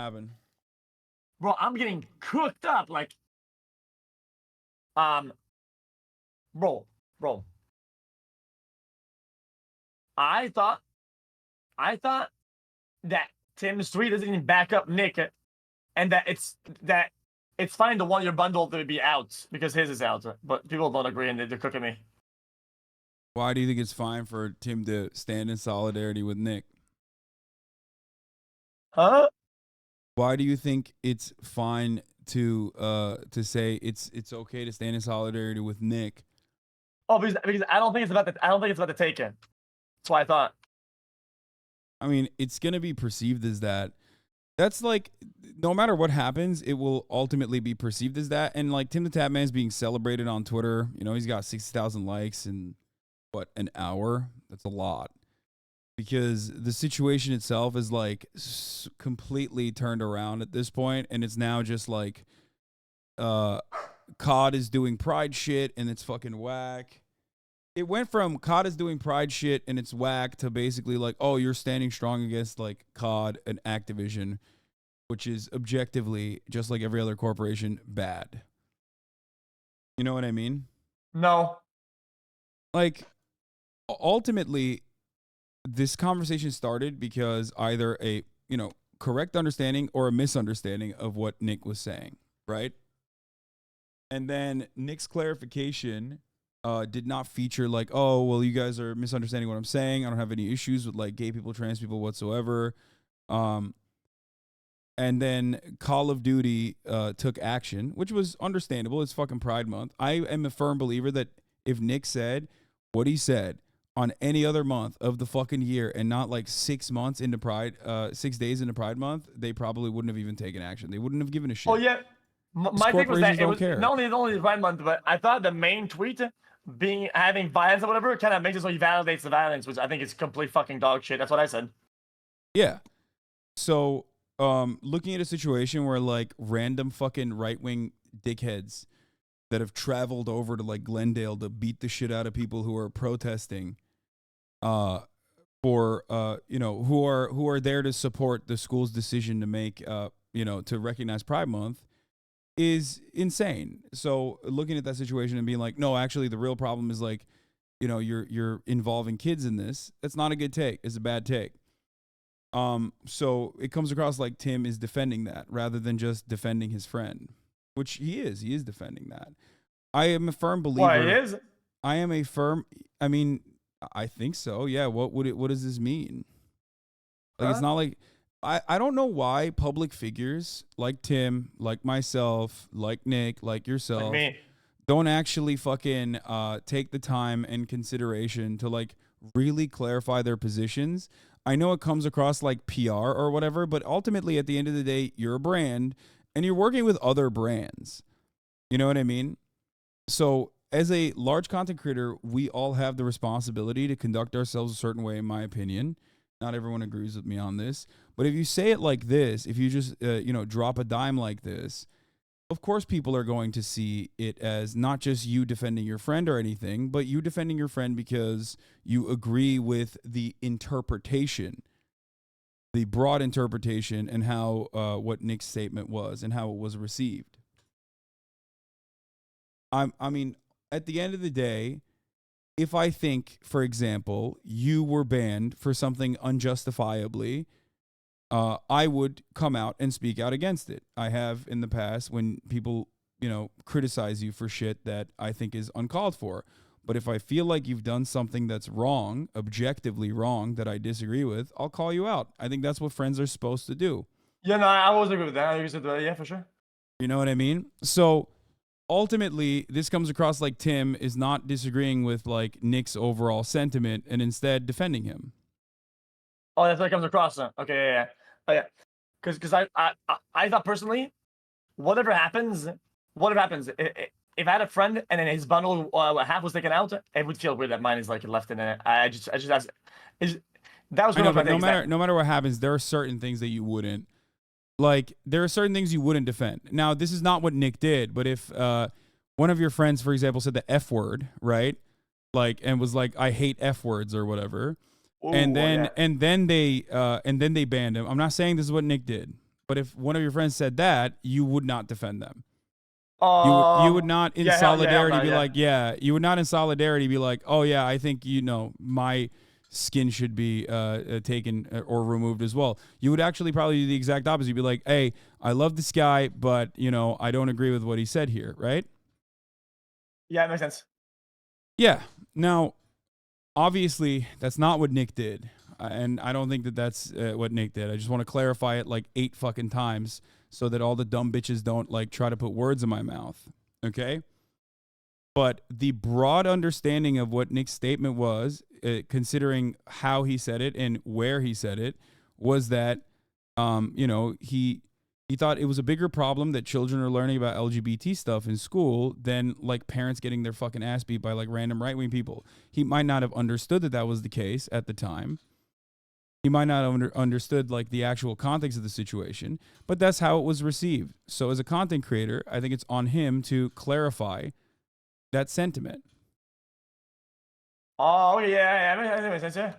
happened? Bro, I'm getting cooked up. Like, bro. I thought that Tim's tweet doesn't even back up Nick, and that it's fine to want your bundle to be out because his is out. But people don't agree, and they're cooking me. Why do you think it's fine for Tim to stand in solidarity with Nick? Huh? Why do you think it's fine to say it's okay to stand in solidarity with Nick? Oh, because I don't think it's about the taken. That's why I thought. I mean, it's gonna be perceived as that. That's like, no matter what happens, it will ultimately be perceived as that. And like Tim the Tap Man is being celebrated on Twitter. You know, he's got 60,000 likes in what, an hour? That's a lot. Because the situation itself is like completely turned around at this point, and it's now just like COD is doing pride shit and it's fucking whack. It went from COD is doing pride shit and it's whack to basically like, oh, you're standing strong against like COD and Activision, which is objectively, just like every other corporation, bad. You know what I mean? No. Like, ultimately, this conversation started because either a, correct understanding or a misunderstanding of what Nick was saying, right? And then Nick's clarification did not feature like, oh, well, you guys are misunderstanding what I'm saying. I don't have any issues with like gay people, trans people whatsoever. And then Call of Duty took action, which was understandable. It's fucking Pride Month. I am a firm believer that if Nick said what he said on any other month of the fucking year and not like 6 months into Pride, 6 days into Pride Month, they probably wouldn't have even taken action. They wouldn't have given a shit. Oh yeah. My thing was that it was care. not only the Pride Month, but I thought the main tweet having violence or whatever kind of makes it so he validates the violence, which I think is complete fucking dog shit. That's what I said. Yeah. So, looking at a situation where like random fucking right-wing dickheads that have traveled over to like Glendale to beat the shit out of people who are protesting, for who are there to support the school's decision to make to recognize Pride Month, is insane. So looking at that situation and being like, no, actually the real problem is like, you're involving kids in this. That's not a good take. It's a bad take. So it comes across like Tim is defending that rather than just defending his friend, which he is. He is defending that. I am a firm believer. Why, he is? I mean, I think so. Yeah. What does this mean? Like, It's not like, I don't know why public figures like Tim, like myself, like Nick, like yourself, like me, don't actually fucking take the time and consideration to like really clarify their positions. I know it comes across like PR or whatever, but ultimately at the end of the day, you're a brand and you're working with other brands. You know what I mean? So as a large content creator, we all have the responsibility to conduct ourselves a certain way, in my opinion. Not everyone agrees with me on this, but if you say it like this, if you just, drop a dime like this, of course people are going to see it as not just you defending your friend or anything, but you defending your friend because you agree with the interpretation, the broad interpretation, and how what Nick's statement was and how it was received. I mean, at the end of the day, if I think, for example, you were banned for something unjustifiably, I would come out and speak out against it. I have in the past when people, criticize you for shit that I think is uncalled for. But if I feel like you've done something that's wrong, objectively wrong, that I disagree with, I'll call you out. I think that's what friends are supposed to do. Yeah, no, I was agree with that. Yeah, for sure. You know what I mean? So ultimately, this comes across like Tim is not disagreeing with like Nick's overall sentiment and instead defending him. Oh, that's what it comes across. Then. Okay, yeah. Oh, yeah. Because I thought personally, whatever happens, if I had a friend and then his bundle half was taken out, it would feel weird that mine is like left in it. That was no matter what happens, there are certain things that you wouldn't. Like, there are certain things you wouldn't defend. Now, this is not what Nick did, but if one of your friends, for example, said the F word, right? Like, and was like, I hate F words or whatever. Ooh, and then they banned him. I'm not saying this is what Nick did. But if one of your friends said that, you would not defend them. You would not in solidarity be like, yeah, you would not in solidarity be like, oh yeah, I think, my skin should be taken or removed as well. You would actually probably do the exact opposite. You'd be like, hey, I love this guy, but I don't agree with what he said here, right? Yeah, it makes sense. Yeah. Now, obviously, that's not what Nick did. And I don't think that that's what Nick did. I just want to clarify it like 8 fucking times so that all the dumb bitches don't like try to put words in my mouth. Okay? But the broad understanding of what Nick's statement was, considering how he said it and where he said it, was that, he thought it was a bigger problem that children are learning about LGBT stuff in school than like parents getting their fucking ass beat by like random right-wing people. He might not have understood that that was the case at the time. He might not have understood like the actual context of the situation, but that's how it was received. So as a content creator, I think it's on him to clarify that sentiment. Oh yeah, that makes sense.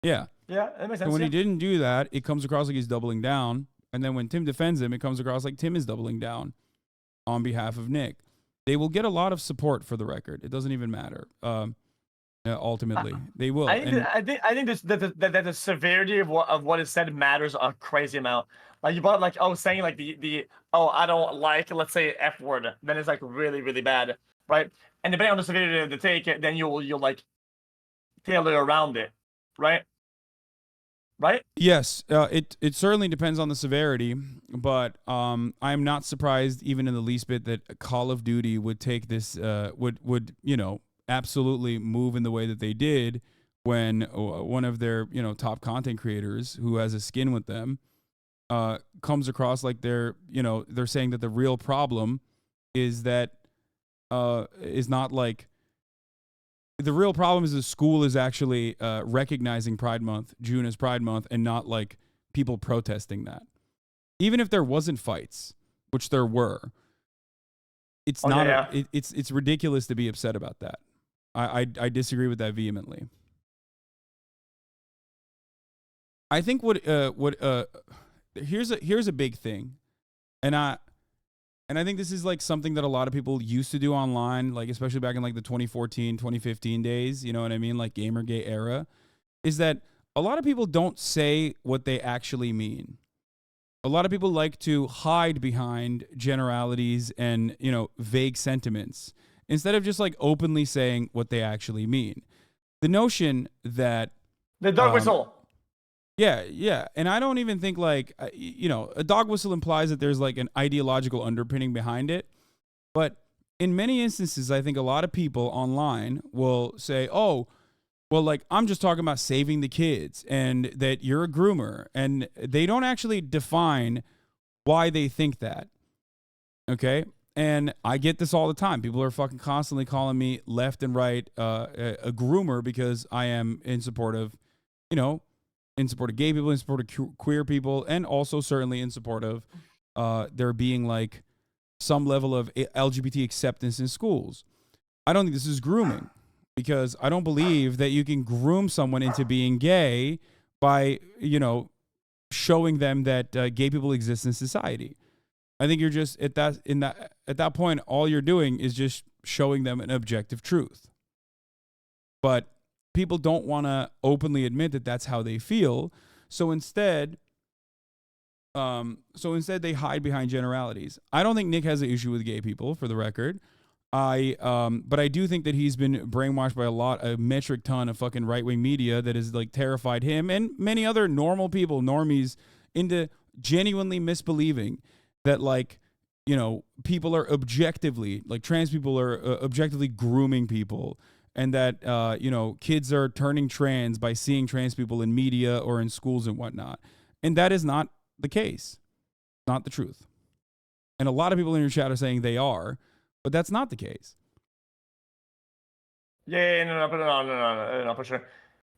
Yeah. Yeah, that makes sense. So when he didn't do that, it comes across like he's doubling down. And then when Tim defends him, it comes across like Tim is doubling down on behalf of Nick. They will get a lot of support for the record. It doesn't even matter. Ultimately, they will. I think that the severity of what is said matters a crazy amount. Like you brought like saying like the I don't like, let's say, F word, then it's like really really bad, right? And depending on the severity of the take, then you'll like tailor around it, right? Right? Yes, it certainly depends on the severity, but I'm not surprised even in the least bit that Call of Duty would take this would absolutely move in the way that they did when one of their top content creators who has a skin with them comes across like they're saying that the real problem is that is not like. The real problem is the school is actually recognizing Pride Month, June as Pride Month, and not like people protesting that. Even if there wasn't fights, which there were, it's it's ridiculous to be upset about that. I disagree with that vehemently. I think here's a big thing, and I think this is like something that a lot of people used to do online, like especially back in like the 2014, 2015 days, you know what I mean? Like Gamergate era, is that a lot of people don't say what they actually mean. A lot of people like to hide behind generalities and, vague sentiments instead of just like openly saying what they actually mean. The notion that the dog whistle. Yeah. And I don't even think like, a dog whistle implies that there's like an ideological underpinning behind it. But in many instances, I think a lot of people online will say, oh, well, like, I'm just talking about saving the kids and that you're a groomer. And they don't actually define why they think that. Okay. And I get this all the time. People are fucking constantly calling me left and right a groomer because I am in support of, in support of gay people, in support of queer people, and also certainly in support of there being like some level of LGBT acceptance in schools. I don't think this is grooming because I don't believe that you can groom someone into being gay by, showing them that gay people exist in society. I think you're just at that point, all you're doing is just showing them an objective truth. But people don't want to openly admit that that's how they feel. So instead they hide behind generalities. I don't think Nick has an issue with gay people, for the record. But I do think that he's been brainwashed by a metric ton of fucking right-wing media that has like terrified him and many other normal people, normies, into genuinely misbelieving that like, people are objectively, like trans people are objectively grooming people. And that, kids are turning trans by seeing trans people in media or in schools and whatnot. And that is not the case. Not the truth. And a lot of people in your chat are saying they are, but that's not the case. Yeah, no, for sure.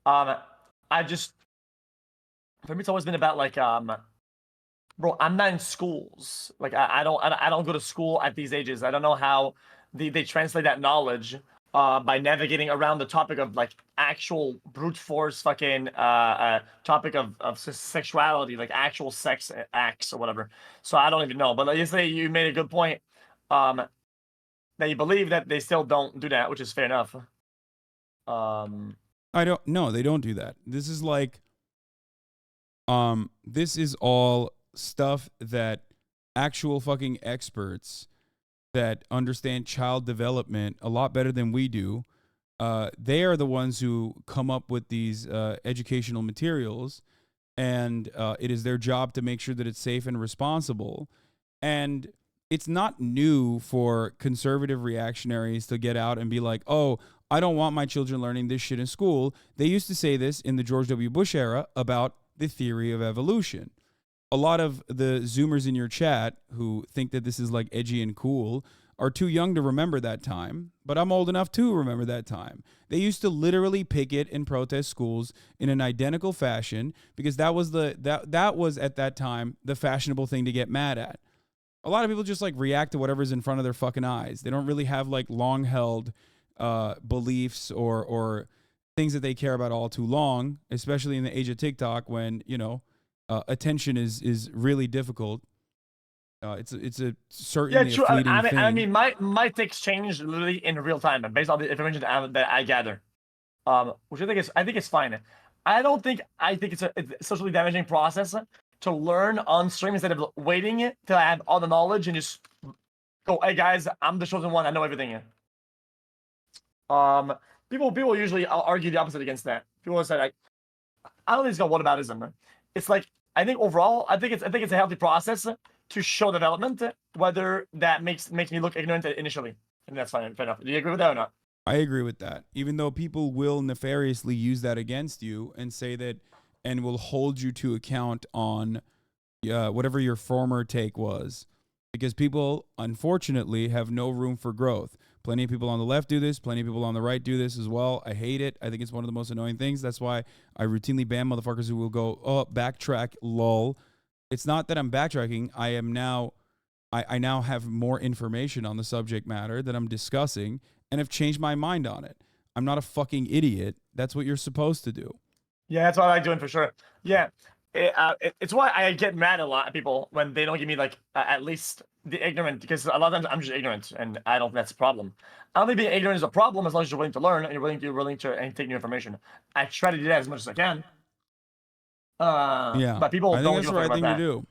For me, it's always been about like, bro, I'm not in schools. Like, I don't go to school at these ages. I don't know how they translate that knowledge by navigating around the topic of like actual brute force fucking topic of sexuality, like actual sex acts or whatever. So I don't even know. But like yesterday you made a good point. That you believe that they still don't do that, which is fair enough. I don't. No, they don't do that. This is like, this is all stuff that actual fucking experts that understand child development a lot better than we do. They are the ones who come up with these educational materials, and it is their job to make sure that it's safe and responsible. And it's not new for conservative reactionaries to get out and be like, oh, I don't want my children learning this shit in school. They used to say this in the George W. Bush era about the theory of evolution. A lot of the Zoomers in your chat who think that this is like edgy and cool are too young to remember that time, but I'm old enough to remember that time. They used to literally picket and protest schools in an identical fashion because that was that was at that time the fashionable thing to get mad at. A lot of people just like react to whatever's in front of their fucking eyes. They don't really have like long held beliefs or things that they care about all too long, especially in the age of TikTok when, you know, attention is really difficult. It's a certainly true. a fleeting thing. I mean, my takes change literally in real time based on the information that I gather. Which I think it's fine. I think it's a socially damaging process to learn on stream instead of waiting till I have all the knowledge and just go, hey guys, I'm the chosen one. I know everything. People usually argue the opposite against that. People say like, I don't think it's got whataboutism. It's like I think overall, I think it's a healthy process to show development, whether that makes me look ignorant initially. And that's fine, fair enough. Do you agree with that or not? I agree with that. Even though people will nefariously use that against you and say that, and will hold you to account on whatever your former take was, because people unfortunately have no room for growth. Plenty of people on the left do this. Plenty of people on the right do this as well. I hate it. I think it's one of the most annoying things. That's why I routinely ban motherfuckers who will go, oh, backtrack, lol. It's not that I'm backtracking. I now have more information on the subject matter that I'm discussing and have changed my mind on it. I'm not a fucking idiot. That's what you're supposed to do. Yeah, that's what I like doing for sure. Yeah, it's why I get mad at a lot of people when they don't give me like at least the ignorant, because a lot of times I'm just ignorant and I don't think that's a problem. I don't think being ignorant is a problem as long as you're willing to learn and you're willing to and take new information. I try to do that as much as I can. Yeah, But people I think don't that's give the a fuck right about thing that. to do.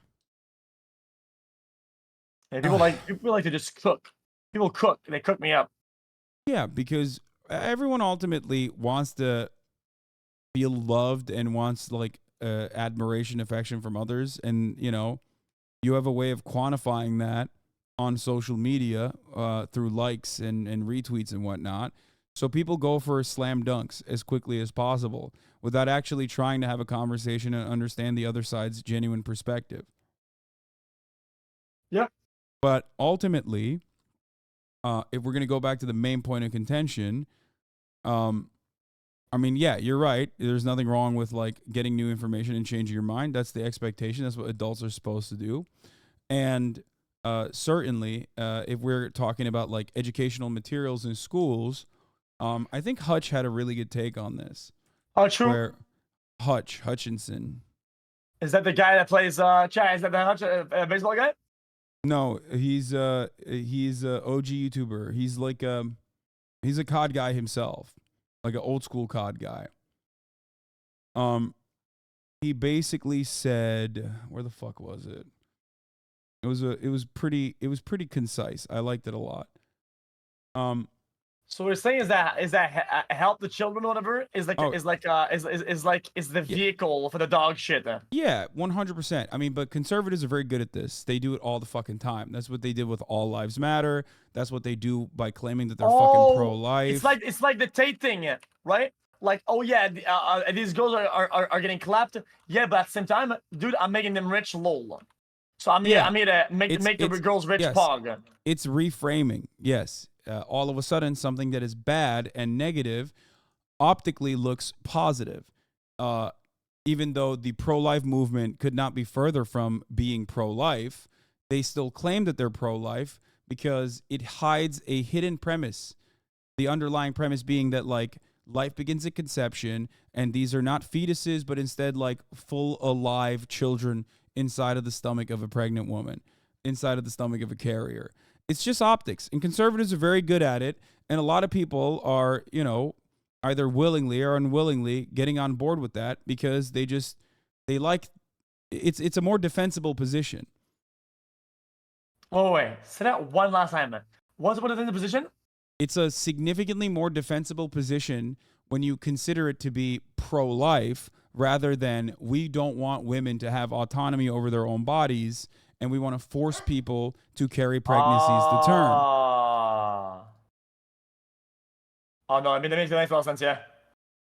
Yeah, people like to just cook. People cook. They cook me up. Yeah, because everyone ultimately wants to feel loved and wants like admiration, affection from others, and you know, you have a way of quantifying that on social media through likes and retweets and whatnot. So people go for slam dunks as quickly as possible without actually trying to have a conversation and understand the other side's genuine perspective. Yeah. But ultimately, if we're going to go back to the main point of contention, I mean, yeah, you're right. There's nothing wrong with like getting new information and changing your mind. That's the expectation. That's what adults are supposed to do. And certainly, if we're talking about like educational materials in schools, I think Hutch had a really good take on this. True. Where Hutchinson. Is that the guy that plays Chad? Is that the Hutch baseball guy? No, he's a OG YouTuber. He's like he's a COD guy himself, like an old school COD guy. He basically said, where the fuck was it? It was pretty concise. I liked it a lot. So what we're saying is that help the children or whatever is like is the vehicle for the dog shit then. Yeah, 100%. I mean, but conservatives are very good at this. They do it all the fucking time. That's what they did with All Lives Matter. That's what they do by claiming that they're fucking pro-life. It's like the Tate thing, right? Like, oh yeah, these girls are getting clapped. Yeah, but at the same time, dude, I'm making them rich, lol. So I'm here to make the girls rich, yes. pog. It's reframing. Yes. All of a sudden, something that is bad and negative optically looks positive. Even though the pro-life movement could not be further from being pro-life, they still claim that they're pro-life because it hides a hidden premise The underlying premise being that like life begins at conception, and these are not fetuses, but instead like full alive children inside of the stomach of a pregnant woman, inside of the stomach of a carrier. It's just optics, and conservatives are very good at it, and a lot of people are, you know, either willingly or unwillingly getting on board with that because they like it's a more defensible position. Whoa, wait. Say that one last time. What's what is in the position? It's a significantly more defensible position when you consider it to be pro-life rather than we don't want women to have autonomy over their own bodies and we want to force people to carry pregnancies to term. Oh no, I mean that makes a lot of sense, yeah.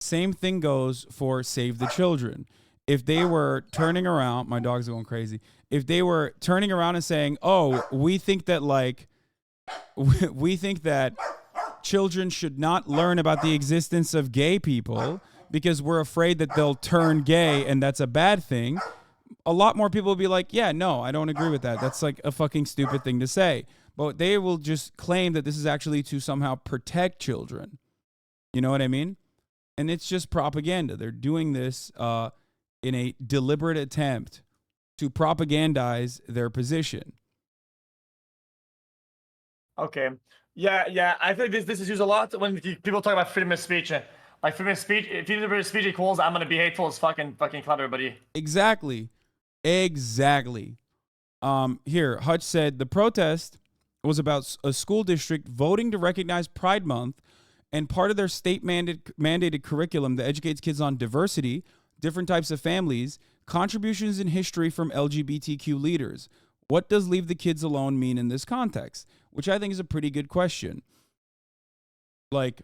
Same thing goes for Save the Children. If they were turning around, my dog's going crazy. If they were turning around and saying, "Oh, we think that like we think that children should not learn about the existence of gay people because we're afraid that they'll turn gay and that's a bad thing," a lot more people will be like, "Yeah, no, I don't agree with that. That's like a fucking stupid thing to say." But they will just claim that this is actually to somehow protect children. You know what I mean? And it's just propaganda. They're doing this in a deliberate attempt to propagandize their position. Okay. Yeah. I think this is used a lot when people talk about freedom of speech. Like freedom of speech, if freedom of speech equals I'm gonna be hateful as fucking clown everybody. Exactly. Here, Hutch said the protest was about a school district voting to recognize Pride Month, and part of their state mandated curriculum that educates kids on diversity, different types of families, contributions in history from LGBTQ leaders. What does leave the kids alone mean in this context? Which I think is a pretty good question. Like,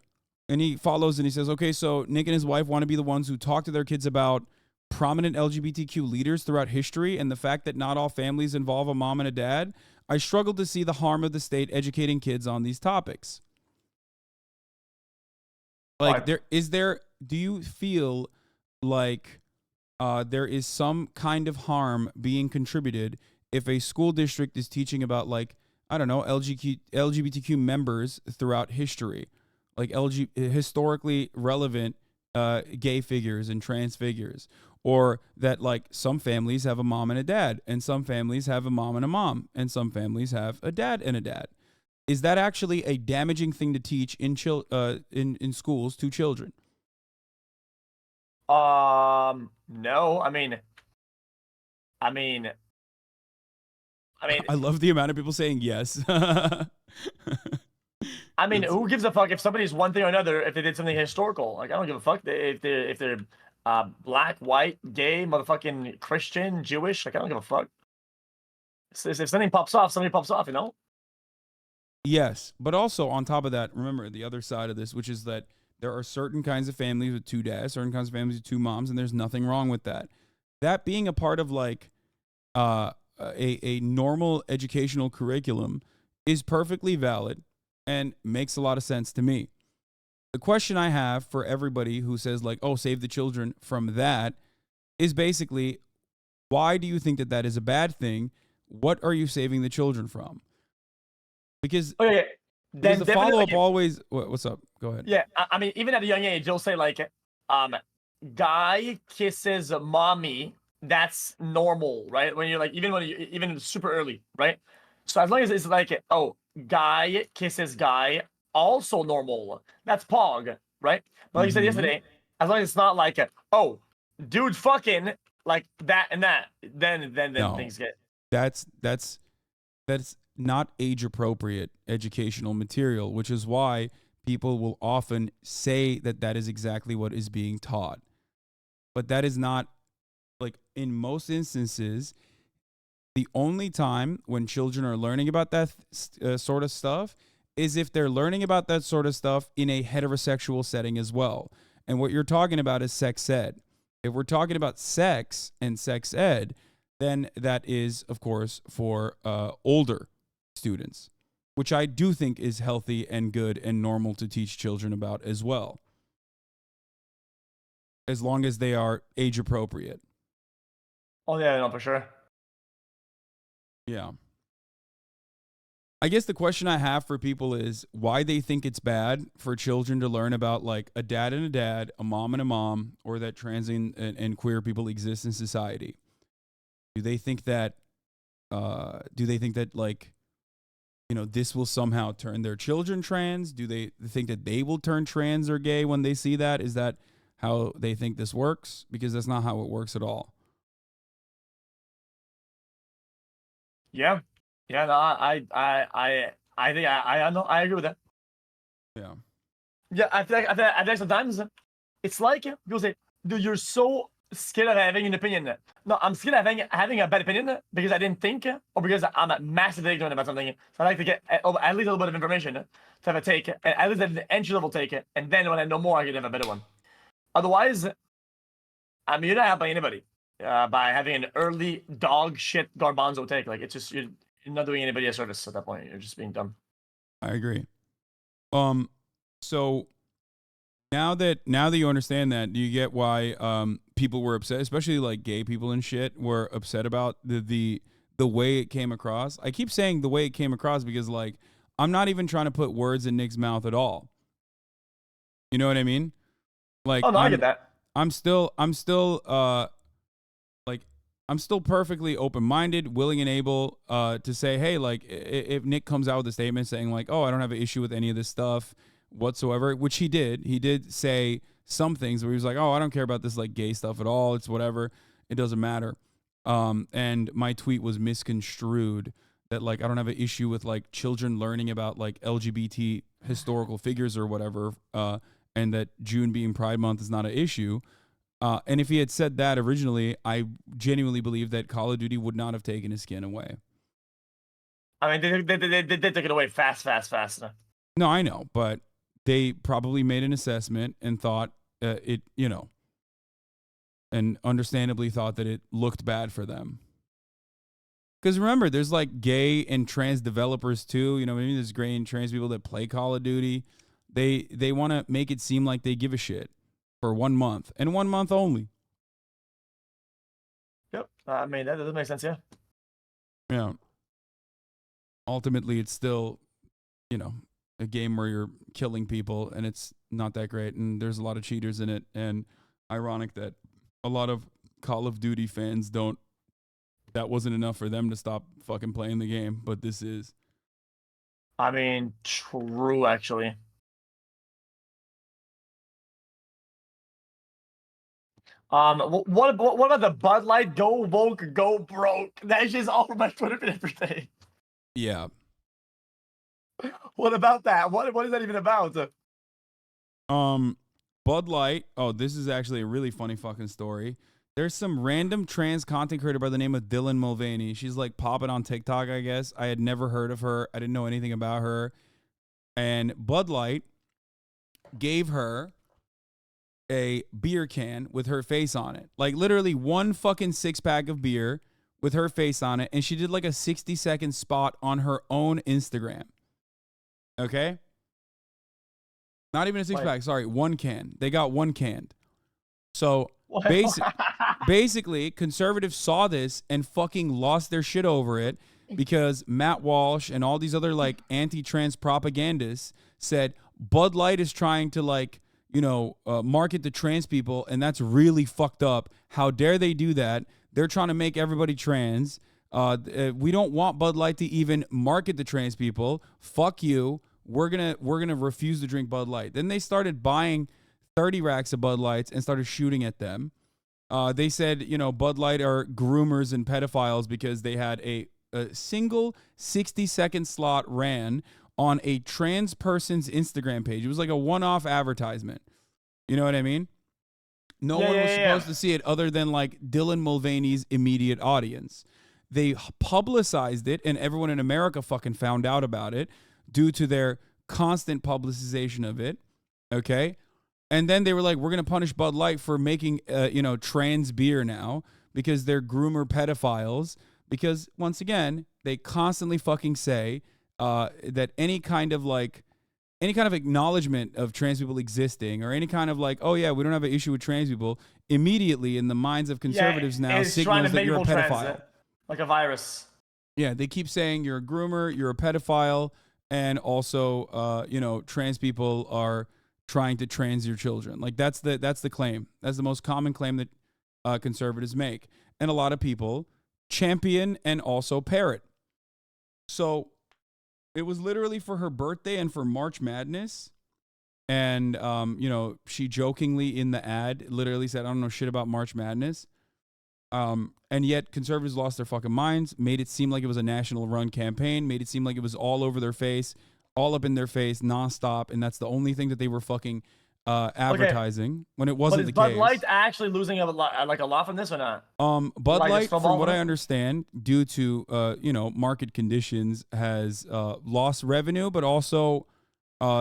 and he follows and he says, okay, so Nick and his wife want to be the ones who talk to their kids about prominent LGBTQ leaders throughout history and the fact that not all families involve a mom and a dad. I struggle to see the harm of the state educating kids on these topics. Like, do you feel like there is some kind of harm being contributed if a school district is teaching about, like, I don't know, LGBTQ members throughout history, like historically relevant gay figures and trans figures, or that like some families have a mom and a dad, and some families have a mom and a mom, and some families have a dad and a dad. Is that actually a damaging thing to teach in schools to children? No. I mean, I love the amount of people saying yes. who gives a fuck if somebody's one thing or another if they did something historical? Like, I don't give a fuck if they're black, white, gay, motherfucking Christian, Jewish. Like, I don't give a fuck. If something pops off, somebody pops off, you know? Yes, but also on top of that, remember the other side of this, which is that there are certain kinds of families with two dads, certain kinds of families with two moms, and there's nothing wrong with that. That being a part of like a normal educational curriculum is perfectly valid and makes a lot of sense to me. The question I have for everybody who says like, "Oh, save the children from that," is basically, why do you think that that is a bad thing? What are you saving the children from? Because Okay. because the follow up always. What's up? Go ahead. Yeah, I mean, even at a young age, you'll say like, guy kisses mommy. That's normal, right? When you're like, even super early, right? So as long as it's like, oh, guy kisses guy, also normal. That's pog, right? But like you said yesterday, as long as it's not like, oh, dude, fucking like that and that, then No. things get. That's not age appropriate educational material, which is why people will often say that that is exactly what is being taught. But that is not, like, in most instances, the only time when children are learning about that sort of stuff is if they're learning about that sort of stuff in a heterosexual setting as well. And what you're talking about is sex ed. If we're talking about sex and sex ed, then that is, of course, for older students, which I do think is healthy and good and normal to teach children about as well, as long as they are age appropriate. Oh yeah, no, for sure. Yeah. I guess the question I have for people is why they think it's bad for children to learn about like a dad and a dad, a mom and a mom, or that trans and queer people exist in society. Do they think that? Do they think that like, this will somehow turn their children trans? Do they think that they will turn trans or gay when they see that? Is that how they think this works? Because that's not how it works at all. Yeah. Yeah, no, I think I know, I agree with that. Yeah. Yeah, I feel like sometimes it's like people say, dude, you're so scared of having an opinion. No, I'm scared of having a bad opinion because I didn't think or because I'm massively ignorant about something. So I like to get at least a little bit of information to have a take, at least an entry level take, and then when I know more, I can have a better one. Otherwise, I mean, you're not helping anybody by having an early dog shit garbanzo take. Like, it's just, you're not doing anybody a service at that point. You're just being dumb. I agree. So now that you understand that, do you get why people were upset, especially like gay people and shit, were upset about the way it came across? I keep saying the way it came across because like I'm not even trying to put words in Nick's mouth at all. You know what I mean? Like, Oh no, I get that. I'm still perfectly open-minded, willing and able to say, hey, like if Nick comes out with a statement saying like, oh, I don't have an issue with any of this stuff whatsoever, which he did say some things where he was like, oh, I don't care about this like gay stuff at all. It's whatever. It doesn't matter. And my tweet was misconstrued that like I don't have an issue with like children learning about like LGBT historical figures or whatever, and that June being Pride Month is not an issue. And if he had said that originally, I genuinely believe that Call of Duty would not have taken his skin away. I mean, they took it away fast. No, I know, but they probably made an assessment and thought and understandably thought that it looked bad for them. Because remember, there's like gay and trans developers too. You know, maybe there's gay and trans people that play Call of Duty. They want to make it seem like they give a shit for 1 month and 1 month only. Yep. I mean, that doesn't make sense, yeah. Yeah. Ultimately, it's still, a game where you're killing people and it's not that great. And there's a lot of cheaters in it. And ironic that a lot of Call of Duty fans that wasn't enough for them to stop fucking playing the game. But this is. I mean, true, actually. What about the Bud Light Go Woke Go Broke? That's just all over my Twitter feed every day. Yeah. What about that? What is that even about? Bud Light. Oh, this is actually a really funny fucking story. There's some random trans content creator by the name of Dylan Mulvaney. She's like popping on TikTok, I guess. I had never heard of her. I didn't know anything about her. And Bud Light gave her a beer can with her face on it. Like literally one fucking 6-pack of beer with her face on it. And she did like a 60-second spot on her own Instagram. Okay? Not even a 6-pack. Sorry, one can. They got one canned. So basically, conservatives saw this and fucking lost their shit over it because Matt Walsh and all these other like anti-trans propagandists said Bud Light is trying to like, market to trans people, and that's really fucked up. How dare they do that? They're trying to make everybody trans. We don't want Bud Light to even market to trans people. Fuck you. We're gonna refuse to drink Bud Light. Then they started buying 30 racks of Bud Lights and started shooting at them. They said, Bud Light are groomers and pedophiles because they had a single 60-second slot ran on a trans person's Instagram page. It was like a one-off advertisement. You know what I mean? No one was supposed to see it other than like Dylan Mulvaney's immediate audience. They publicized it and everyone in America fucking found out about it due to their constant publicization of it. Okay? And then they were like, we're going to punish Bud Light for making, trans beer now because they're groomer pedophiles. Because once again, they constantly fucking say that any kind of acknowledgement of trans people existing or any kind of like, oh yeah, we don't have an issue with trans people, immediately in the minds of conservatives now signals that you're a pedophile. Like a virus. Yeah, they keep saying you're a groomer, you're a pedophile, and also, trans people are trying to trans your children. Like that's the claim. That's the most common claim that conservatives make, and a lot of people champion and also parrot. So it was literally for her birthday and for March Madness. And she jokingly in the ad literally said, "I don't know shit about March Madness." And yet conservatives lost their fucking minds, made it seem like it was a national run campaign, made it seem like it was all over their face, all up in their face, nonstop, and that's the only thing that they were fucking advertising when it wasn't the case. But is case. Bud Light actually losing a lot from this or not? Bud Light, from what I understand, due to market conditions, has lost revenue, but also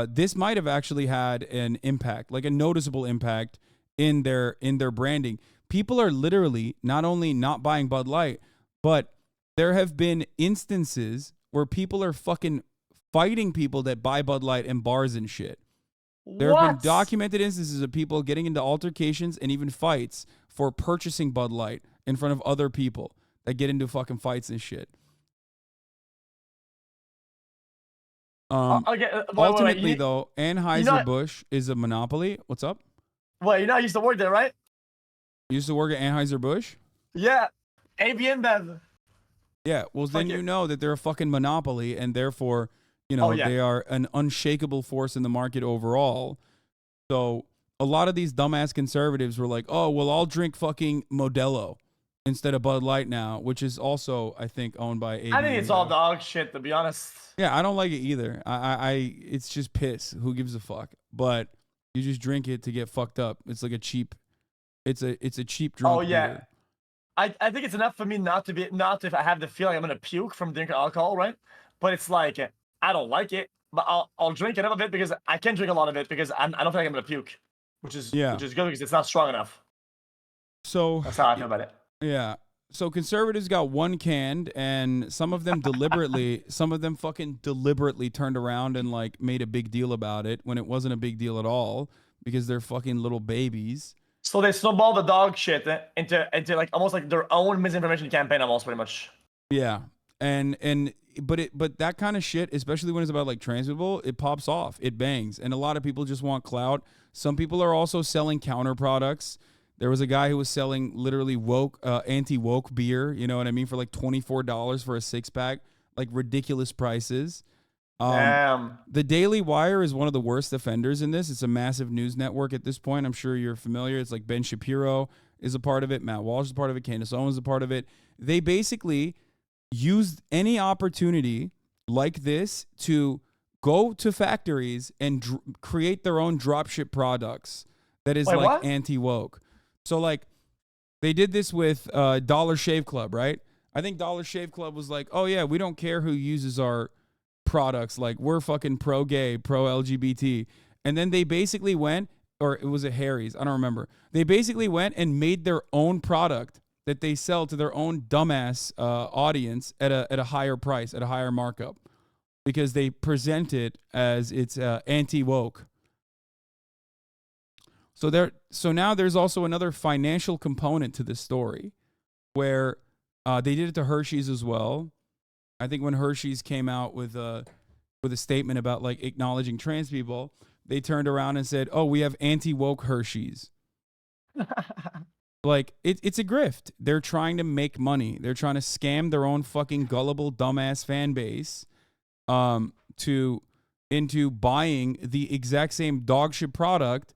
this might have actually had an impact, like a noticeable impact in their branding. People are literally not only not buying Bud Light, but there have been instances where people are fucking fighting people that buy Bud Light in bars and shit. There have been documented instances of people getting into altercations and even fights for purchasing Bud Light in front of other people that get into fucking fights and shit. Ultimately, though, Anheuser-Busch is a monopoly. What's up? Well, I used to work there, right? You used to work at Anheuser-Busch? Yeah. AB InBev. Yeah, well, then you know that they're a fucking monopoly, and therefore, they are an unshakable force in the market overall. So a lot of these dumbass conservatives were like, oh, well, I'll drink fucking Modelo instead of Bud Light now, which is also, I think, owned by AB. I think it's all dog shit, to be honest. Yeah, I don't like it either. It's just piss. Who gives a fuck? But you just drink it to get fucked up. It's like a cheap, it's a cheap drunk. Oh yeah. Beer. I think it's enough for me not to have the feeling I'm gonna puke from drinking alcohol, right? But it's like I don't like it, but I'll drink enough of it because I can drink a lot of it because I don't feel like I'm gonna puke, which is good because it's not strong enough. So that's how I feel about it. Yeah. So conservatives got one canned, and some of them deliberately, fucking deliberately turned around and like made a big deal about it when it wasn't a big deal at all because they're fucking little babies. So they snowball the dog shit into like almost like their own misinformation campaign, almost pretty much. Yeah, but that kind of shit, especially when it's about like trans people, it pops off, it bangs, and a lot of people just want clout. Some people are also selling counter products. There was a guy who was selling literally anti-woke beer, you know what I mean, for like $24 for a 6-pack, like ridiculous prices. Damn. The Daily Wire is one of the worst offenders in this. It's a massive news network at this point. I'm sure you're familiar. It's like Ben Shapiro is a part of it. Matt Walsh is a part of it. Candace Owens is a part of it. They basically used any opportunity like this to go to factories and create their own dropship products that is anti-woke. So like they did this with Dollar Shave Club, right? I think Dollar Shave Club was like, oh yeah, we don't care who uses our products, like we're fucking pro-gay, pro-LGBT. And then they basically went, or it was a Harry's, I don't remember. They basically went and made their own product that they sell to their own dumbass audience at a higher price, at a higher markup, because they present it as it's anti-woke. So now there's also another financial component to this story where they did it to Hershey's as well. I think when Hershey's came out with a statement about like acknowledging trans people, they turned around and said, "Oh, we have anti-woke Hershey's." Like it's a grift. They're trying to make money. They're trying to scam their own fucking gullible dumbass fan base into buying the exact same dog shit product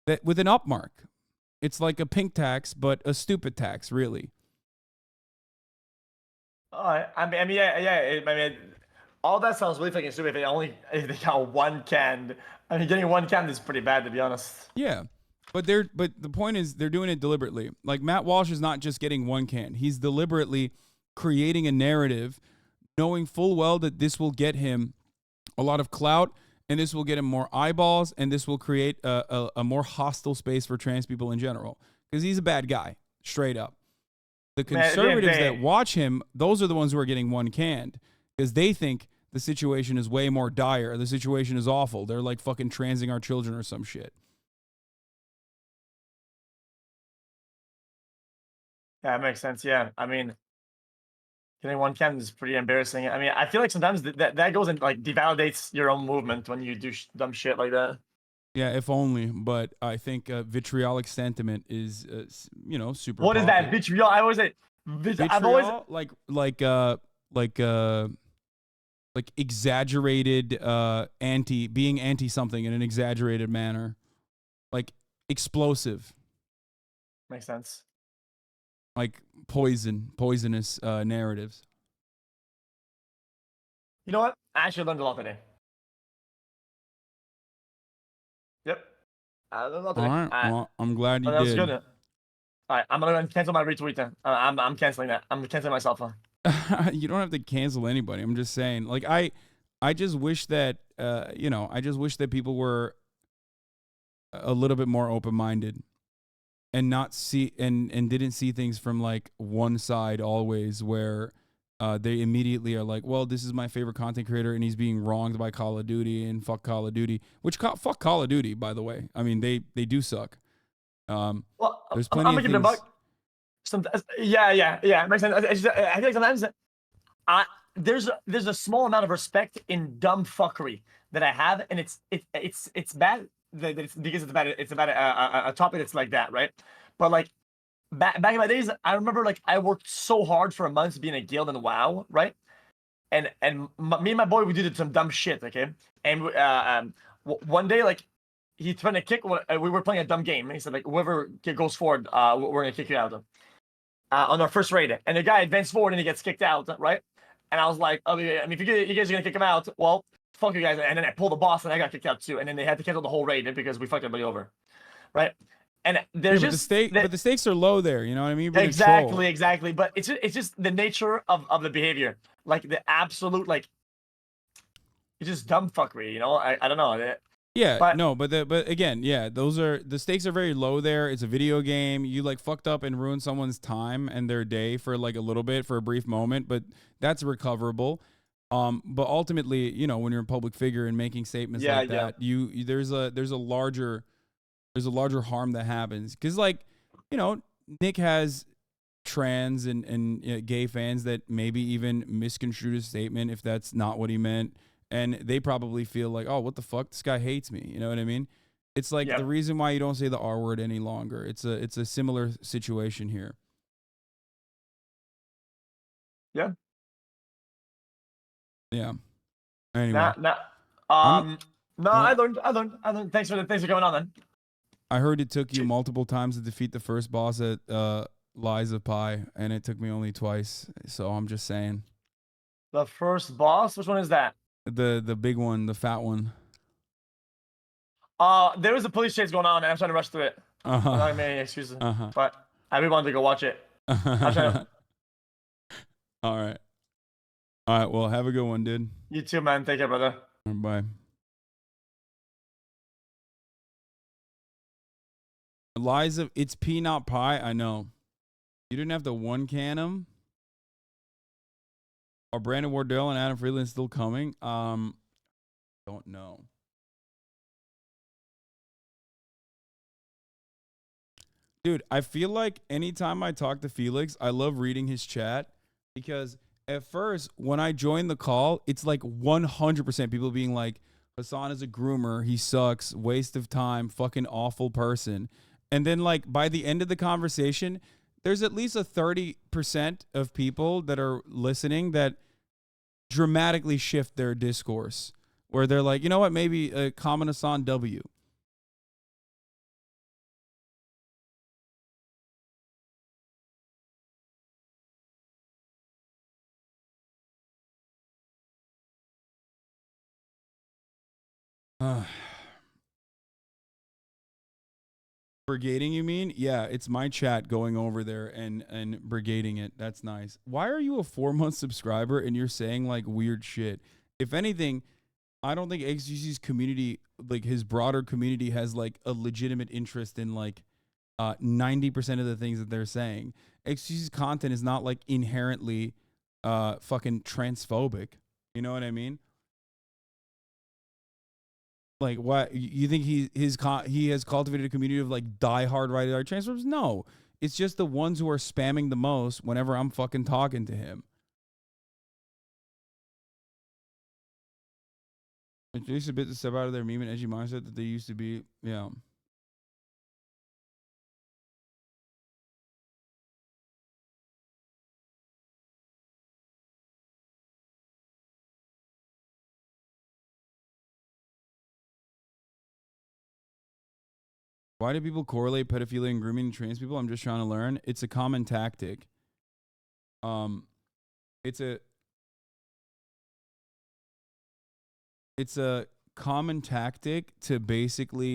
that with an upmark. It's like a pink tax, but a stupid tax, really. I mean, all that sounds really fucking stupid. If they got one canned, I mean, getting one canned is pretty bad, to be honest. Yeah, but the point is they're doing it deliberately. Like Matt Walsh is not just getting one can; he's deliberately creating a narrative, knowing full well that this will get him a lot of clout, and this will get him more eyeballs, and this will create a more hostile space for trans people in general. Because he's a bad guy, straight up. The conservatives that watch him, those are the ones who are getting one canned because they think the situation is way more dire. The situation is awful. They're like fucking transing our children or some shit. Yeah, that makes sense. Yeah. I mean, Getting 1 chem is pretty embarrassing. I mean, I feel like sometimes that goes and like devalidates your own movement when you do dumb shit like that. Yeah, if only. But I think vitriolic sentiment is, super What is that popular. vitriol? I always say, I've always Vitriol, like exaggerated being anti something in an exaggerated manner, like explosive, makes sense. like poisonous narratives. You know what? I actually learned a lot today. Yep. I learned a lot All today. right, well, I'm glad you that was did. good. All right, I'm gonna cancel my retweet then. I'm canceling that. I'm canceling myself. You don't have to cancel anybody. I'm just saying, like, I just wish that I just wish that people were a little bit more open-minded and not see and didn't see things from like one side always, where they immediately are like, well, this is my favorite content creator and he's being wronged by Call of Duty and fuck Call of Duty, which fuck Call of Duty, by the way. I mean, they do suck. Well, There's I'm plenty gonna of give it a things. buck. Yeah. It makes sense. I feel like sometimes there's a small amount of respect in dumb fuckery that I have, and it's bad that it's because it's about a topic that's like that, right? But like back in my days, I remember like I worked so hard for a month being a guild in WoW, right? Me and my boy, we did some dumb shit, okay? And one day, like he threatened to kick. We were playing a dumb game. And he said like, whoever goes forward, we're gonna kick you out. On our first raid, and the guy advanced forward and he gets kicked out, right? And I was like, oh, yeah, I mean, if you guys are gonna kick him out, well, fuck you guys. And then I pulled the boss and I got kicked out too. And then they had to cancel the whole raid because we fucked everybody over, right? And there's Yeah, just but the stakes are low there. You know what I mean? You're being a troll. exactly. But it's just the nature of the behavior, like the absolute like, it's just dumb fuckery, you know? I don't know. Yeah, But no, but again, yeah, those are the stakes are very low there. It's a video game. You like fucked up and ruined someone's time and their day for like a little bit, for a brief moment, but that's recoverable. But ultimately, when you're a public figure and making statements like that, there's a larger harm that happens, because like, Nick has trans and gay fans that maybe even misconstrued his statement if that's not what he meant. And they probably feel like, oh, what the fuck? This guy hates me. You know what I mean? It's like the reason why you don't say the R word any longer. It's a similar situation here. Yeah. Yeah. Anyway. No, I learned. Thanks for coming on then. I heard it took you multiple times to defeat the first boss at Lies of Pi, and it took me only twice. So I'm just saying. The first boss? Which one is that? The big one, the fat one. There was a police chase going on, and I'm trying to rush through it. I'm not gonna make any excuses, but I really wanted to go watch it. All right. Well, have a good one, dude. You too, man. Take care, brother. Bye. Lies of It's P not Pie. I know. You didn't have to one can him. Are Brandon Wardell and Adam Freeland still coming? Don't know. Dude, I feel like anytime I talk to Felix, I love reading his chat, because at first, when I join the call, it's like 100% people being like, Hasan is a groomer, he sucks, waste of time, fucking awful person. And then like by the end of the conversation, there's at least a 30% of people that are listening that dramatically shift their discourse, where they're like, you know what, maybe a common Hasan W. Brigading, you mean? Yeah, it's my chat going over there and brigading it. That's nice. Why are you a 4-month subscriber and you're saying like weird shit? If anything, I don't think XQC's community, like his broader community, has like a legitimate interest in like 90% of the things that they're saying. XQC's content is not like inherently fucking transphobic. You know what I mean? Like, what you think he has cultivated a community of like diehard ride transformers? No, it's just the ones who are spamming the most whenever I'm fucking talking to him. It takes a bit to step out of their meme and edgy mindset that they used to be. Yeah. Why do people correlate pedophilia and grooming to trans people? I'm just trying to learn. It's a common tactic. It's a common tactic to basically